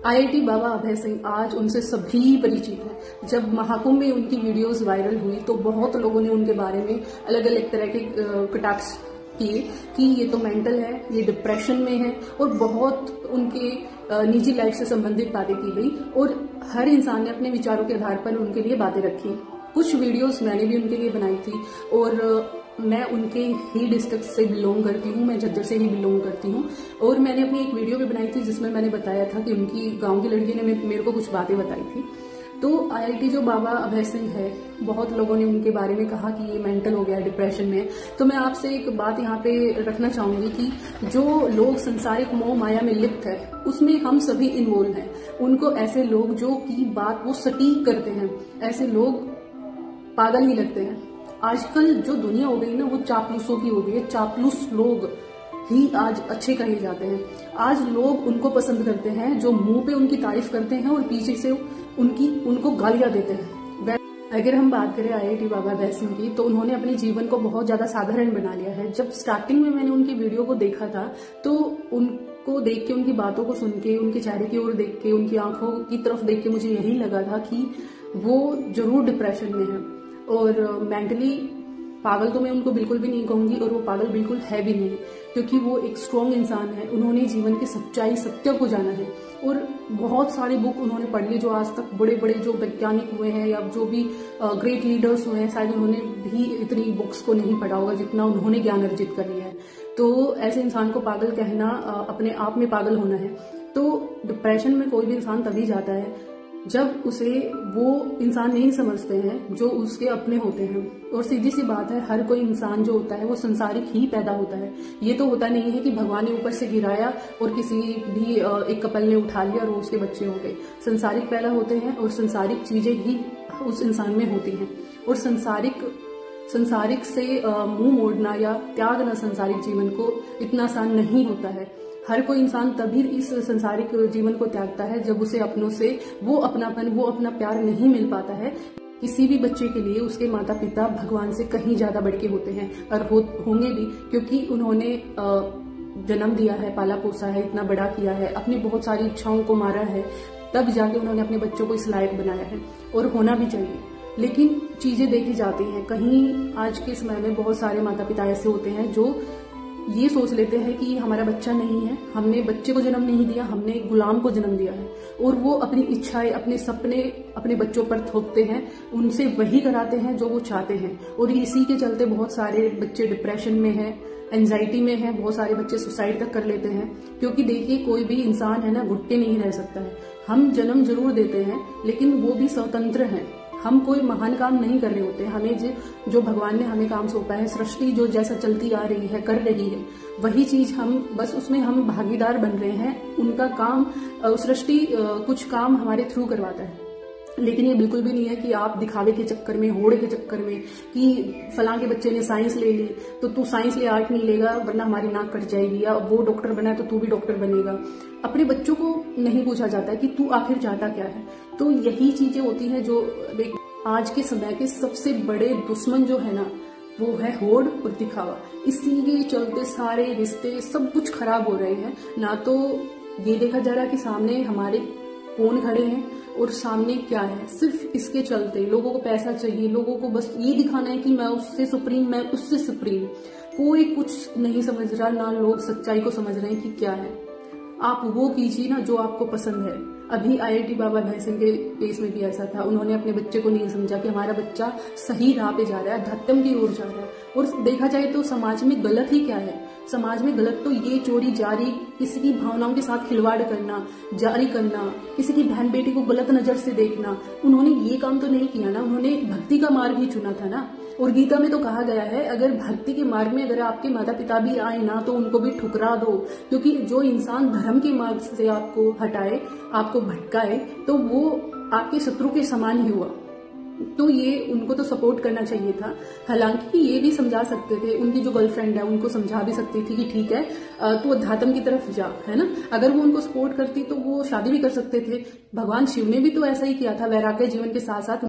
IIT बाबा अभय सिंह आज उनसे सभी परिचित हैं। जब महाकुंभ में उनकी वीडियोस वायरल हुई तो बहुत लोगों ने उनके बारे में अलग अलग तरह के कटाक्ष किए कि ये तो मेंटल है, ये डिप्रेशन में है, और बहुत उनके निजी लाइफ से संबंधित बातें की गई और हर इंसान ने अपने विचारों के आधार पर उनके लिए बातें रखी। कुछ वीडियोस मैंने भी उनके लिए बनाई थी और मैं उनके ही डिस्ट्रिक्ट से बिलोंग करती हूँ, मैं झज्जर से ही बिलोंग करती हूँ। और मैंने अपनी एक वीडियो भी बनाई थी जिसमें मैंने बताया था कि उनकी गांव की लड़की ने मेरे को कुछ बातें बताई थी। तो आईआईटी जो बाबा अभय सिंह है, बहुत लोगों ने उनके बारे में कहा कि ये मेंटल हो गया, डिप्रेशन में। तो मैं आपसे एक बात यहाँ पे रखना चाहूंगी कि जो लोग संसारिक मोह माया में लिप्त है उसमें हम सभी इन्वॉल्व हैं। उनको ऐसे लोग जो की बात वो सटीक करते हैं, ऐसे लोग पागल ही लगते हैं। आजकल जो दुनिया हो गई ना वो चापलूसों की हो गई है। चापलूस लोग ही आज अच्छे कहे जाते हैं। आज लोग उनको पसंद करते हैं जो मुंह पे उनकी तारीफ करते हैं और पीछे से उनको गालियां देते हैं। अगर हम बात करें आईआईटी बाबा अभय सिंह की, तो उन्होंने अपने जीवन को बहुत ज्यादा साधारण बना लिया है। जब स्टार्टिंग में मैंने उनकी वीडियो को देखा था तो उनको देख के, उनकी बातों को सुन के, उनके चेहरे की ओर देख के, उनकी आंखों की तरफ देख के मुझे यही लगा था कि वो जरूर डिप्रेशन में है। और मेंटली पागल तो मैं उनको बिल्कुल भी नहीं कहूंगी और वो पागल बिल्कुल है भी नहीं, क्योंकि वो एक स्ट्रॉन्ग इंसान है। उन्होंने जीवन की सच्चाई, सत्य को जाना है और बहुत सारी बुक उन्होंने पढ़ ली। जो आज तक बड़े बड़े जो वैज्ञानिक हुए हैं या जो भी ग्रेट लीडर्स हुए हैं, शायद उन्होंने भी इतनी बुक्स को नहीं पढ़ा होगा जितना उन्होंने ज्ञान अर्जित कर लिया है। तो ऐसे इंसान को पागल कहना अपने आप में पागल होना है। तो डिप्रेशन में कोई भी इंसान तभी जाता है जब उसे वो इंसान नहीं समझते हैं जो उसके अपने होते हैं। और सीधी सी बात है, हर कोई इंसान जो होता है वो संसारिक ही पैदा होता है। ये तो होता नहीं है कि भगवान ने ऊपर से गिराया और किसी भी एक कपल ने उठा लिया और उसके बच्चे हो गए। संसारिक पैदा होते हैं और संसारिक चीजें ही उस इंसान में होती हैं। और संसारिक से मुंह मोड़ना या त्यागना संसारिक जीवन को इतना आसान नहीं होता है। हर कोई इंसान तभी इस संसारिक जीवन को त्यागता है जब उसे अपनों से वो अपनापन, वो अपना प्यार नहीं मिल पाता है। किसी भी बच्चे के लिए उसके माता पिता भगवान से कहीं ज्यादा बढ़ के होते हैं और होंगे भी, क्योंकि उन्होंने जन्म दिया है, पाला पोसा है, इतना बड़ा किया है, अपनी बहुत सारी इच्छाओं को मारा है, तब जाके उन्होंने अपने बच्चों को इस लायक बनाया है। और होना भी चाहिए। लेकिन चीजें देखी जाती हैं, कहीं आज के समय में बहुत सारे माता पिता ऐसे होते हैं जो ये सोच लेते हैं कि हमारा बच्चा नहीं है, हमने बच्चे को जन्म नहीं दिया, हमने एक गुलाम को जन्म दिया है। और वो अपनी इच्छाएं, अपने सपने अपने बच्चों पर थोपते हैं, उनसे वही कराते हैं जो वो चाहते हैं। और इसी के चलते बहुत सारे बच्चे डिप्रेशन में हैं, एंजाइटी में हैं, बहुत सारे बच्चे सुसाइड तक कर लेते हैं। क्योंकि देखिए, कोई भी इंसान है ना, घुट के नहीं रह सकता है। हम जन्म जरूर देते हैं लेकिन वो भी स्वतंत्र हैं। हम कोई महान काम नहीं कर रहे होते। हमें जो भगवान ने हमें काम सौंपा है, सृष्टि जो जैसा चलती आ रही है, कर रही है, वही चीज हम बस उसमें हम भागीदार बन रहे हैं। उनका काम, सृष्टि कुछ काम हमारे थ्रू करवाता है। लेकिन ये बिल्कुल भी नहीं है कि आप दिखावे के चक्कर में, होड़ के चक्कर में, कि फलां के बच्चे ने साइंस ले ली तो तू साइंस ले आर्ट नहीं लेगा वरना हमारी नाक कट जाएगी, या वो डॉक्टर बना है तो तू भी डॉक्टर बनेगा। अपने बच्चों को नहीं पूछा जाता है कि तू आखिर चाहता क्या है। तो यही चीजें होती हैं जो आज के समय के सबसे बड़े दुश्मन जो है ना, वो है होड़ और दिखावा। इसी के चलते सारे रिश्ते सब कुछ खराब हो रहे हैं। ना तो ये देखा जा रहा है कि सामने हमारे कौन खड़े हैं और सामने क्या है। सिर्फ इसके चलते लोगों को पैसा चाहिए, लोगों को बस ये दिखाना है कि मैं उससे सुप्रीम, मैं उससे सुप्रीम। कोई कुछ नहीं समझ रहा, ना लोग सच्चाई को समझ रहे हैं कि क्या है। आप वो कीजिए ना जो आपको पसंद है। अभी आईआईटी बाबा अभय सिंह के केस में भी ऐसा था। उन्होंने अपने बच्चे को नहीं समझा कि हमारा बच्चा सही राह पे जा रहा है, धत्तम की ओर जा रहा है। और देखा जाए तो समाज में गलत ही क्या है। समाज में गलत तो ये चोरी जारी, किसी की भावनाओं के साथ खिलवाड़ करना, जारी करना, किसी की बहन बेटी को गलत नजर से देखना। उन्होंने ये काम तो नहीं किया ना, उन्होंने भक्ति का मार्ग ही चुना था ना। और गीता में तो कहा गया है, अगर भक्ति के मार्ग में अगर आपके माता पिता भी आए ना तो उनको भी ठुकरा दो। क्योंकि जो इंसान धर्म के मार्ग से आपको हटाए, आपको भटकाए, तो वो आपके शत्रु के समान ही हुआ। तो ये उनको तो सपोर्ट करना चाहिए था। हालांकि ये भी समझा सकते थे, उनकी जो गर्लफ्रेंड है उनको समझा भी सकती थी कि ठीक है तू अध्यात्म की तरफ जा, है ना। अगर वो उनको सपोर्ट करती तो वो शादी भी कर सकते थे। भगवान शिव ने भी तो ऐसा ही किया था, वैराग्य जीवन के साथ साथ